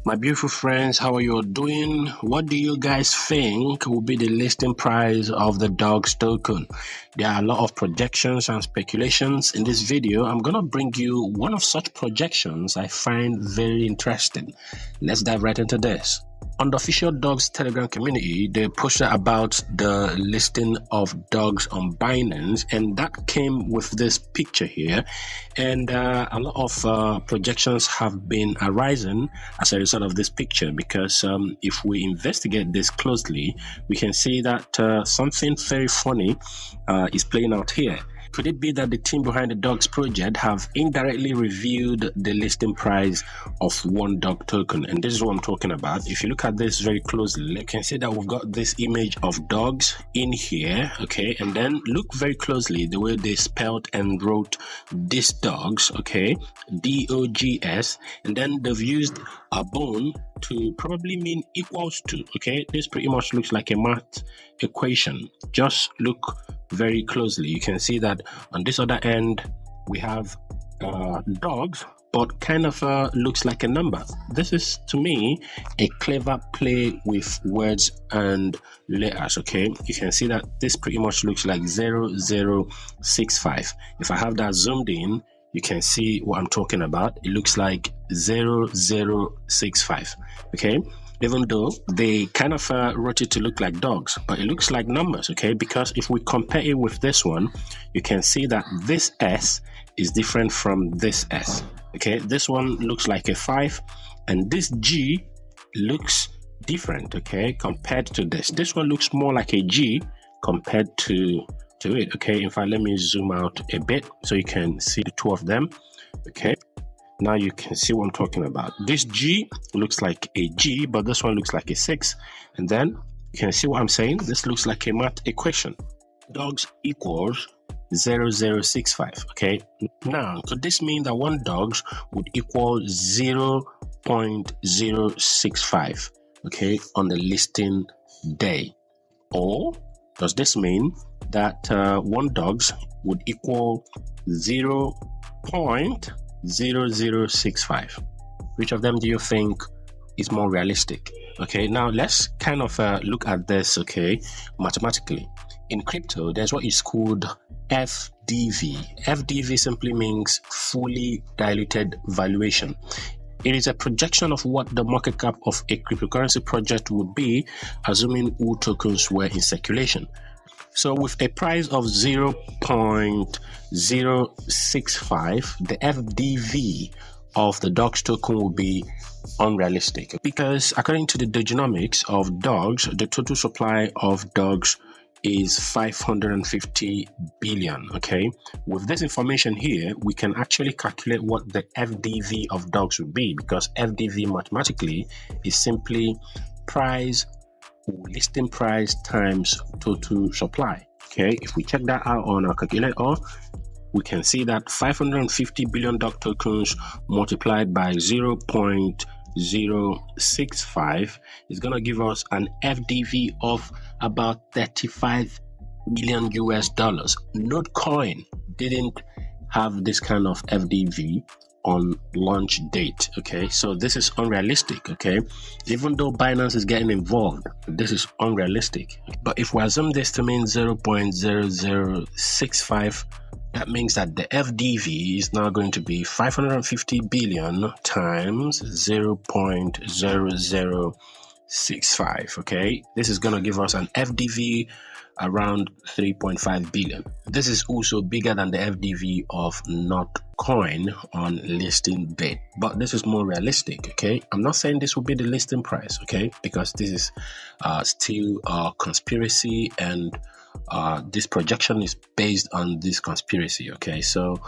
My beautiful friends, how are you all doing? What do you guys think will be the listing price of the dogs token? There are a lot of projections and speculations. In this video, I'm going to bring you one of such projections I find very interesting. Let's dive right into this. On the official dogs Telegram community, they posted about the listing of dogs on Binance, and that came with this picture here. And a lot of projections have been arising as a result of this picture, because if we investigate this closely, we can see that something very funny is playing out here. Could it be that the team behind the dogs project have indirectly reviewed the listing price of one dog token? And this is what I'm talking about. If you look at this very closely, you can see that we've got this image of dogs in here, okay? And then look very closely the way they spelled and wrote these dogs, okay? D-O-G-S, and then they've used a bone to probably mean equals to, okay? This pretty much looks like a math equation. Just look very closely. You can see that on this other end we have dogs, but kind of looks like a number. This is, to me, a clever play with words and letters, okay? You can see that this pretty much looks like 0065. If I have that zoomed in, you can see what I'm talking about. It looks like 0065, okay? Even though they kind of wrote it to look like dogs, but it looks like numbers, okay? Because if we compare it with this one, you can see that this S is different from this S, okay? This one looks like a 5, and this G looks different, okay, compared to this. This one looks more like a G compared to it, okay? In fact, let me zoom out a bit so you can see the two of them, okay? Now you can see what I'm talking about. This G looks like a G, but this one looks like a 6. And then you can see what I'm saying. This looks like a math equation. Dogs equals 0065, okay? Now, could this mean that one dogs would equal 0.065, okay, on the listing day? Or does this mean that one dogs would equal 0.0065? Which of them do you think is more realistic? Okay, now let's kind of look at this, okay, mathematically. In crypto, there's what is called FDV. FDV simply means fully diluted valuation. It is a projection of what the market cap of a cryptocurrency project would be, assuming all tokens were in circulation. So with a price of 0.065, the FDV of the dogs token will be unrealistic, because according to the dogenomics of dogs, the total supply of dogs is 550 billion, okay? With this information here, we can actually calculate what the FDV of dogs would be, because FDV mathematically is simply price, listing price times total supply, okay? If we check that out on our calculator, we can see that 550 billion dog tokens multiplied by 0.065 is going to give us an FDV of about 35 million US dollars. Notecoin didn't have this kind of FDV on launch date, okay? So this is unrealistic, okay? Even though Binance is getting involved, this is unrealistic. But if we assume this to mean 0.0065, that means that the FDV is now going to be 550 billion times 0.0065, okay? This is going to give us an FDV around 3.5 billion. This is also bigger than the FDV of Notcoin on listing date, but this is more realistic, okay? I'm not saying this will be the listing price, okay? Because this is still a conspiracy, and this projection is based on this conspiracy, okay? So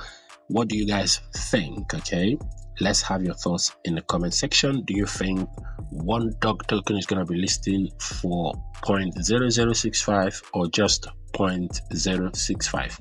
what do you guys think, okay? Let's have your thoughts in the comment section. Do you think one dog token is going to be listing for 0.0065 or just 0.065?